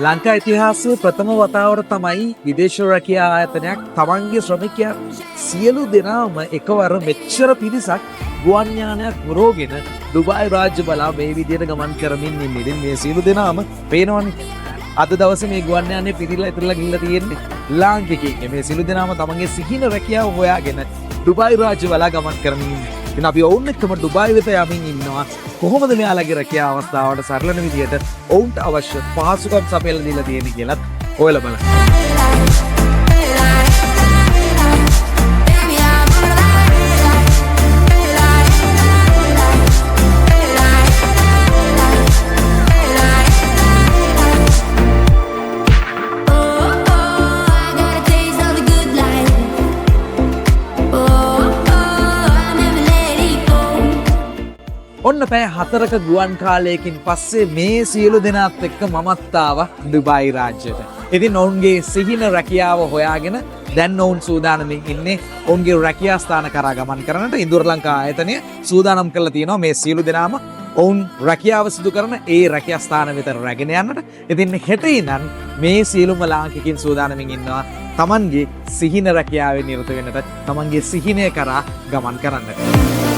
ලංකා ඉතිහාසයේ ප්‍රථම වතාවට තමයි විදේශ රැකියා ආයතනයක් තමන්ගේ ශ්‍රමිකයන් සියලු දෙනාම එකවර මෙච්චර පිරිසක් ගුවන් යානයක් පුරෝගෙන ඩුබායි රාජ්‍ය බලා මේ විදියට ගමන් කරමින් ඉන්නේ. ඉතින් මේ සියලු දෙනාම පේනවනේ. අද දවසේ මේ ගුවන් යානේ පිරිලා ඉතරලා ගිහිල්ලා තියෙන්නේ ලාංකිකයින්. මේ සියලු දෙනාම තමන්ගේ සිහින රැකියාව හොයාගෙන ඩුබායි රාජ්‍ය බලා ගමන් කරමින් ඉන්නේ. ඉතින් අපි ඔවුන් එක්කම ඩුබායි වෙත යමින් ඉන්නවා. කොහොමද මෙයාලගේ රැකියා අවස්ථාවට සරලන විදියට ඔවුන්ට අවශ්‍ය පහසුකම් සපයලා දීලා තියෙන්නේ කියලාත් ඔයලා බලන්න. ඔන්න පැය 4ක ගුවන් කාලයකින් පස්සේ මේ සියලු දෙනාත් එක්ක මමත් ආවා ඩුබායි රාජ්‍යයට. ඉතින් ඔවුන්ගේ සිහින රැකියාව හොයාගෙන දැන් ඔවුන් සූදානමින් ඉන්නේ ඔවුන්ගේ රැකියා ස්ථාන කරා ගමන් කරන්නට. ඉන්දුර ලංකා ආයතනය සූදානම් කරලා තියෙනවා මේ සියලු දෙනාම ඔවුන් රැකියාව සිදු කරන ඒ රැකියා ස්ථාන වෙත රැගෙන යන්නට. ඉතින් හෙට ඉඳන් මේ සියලුම ලාංකිකින් සූදානමින් ඉන්නවා තමන්ගේ සිහින රැකියාවේ නිරත වෙන්නට, තමන්ගේ සිහිනය කරා ගමන් කරන්නට.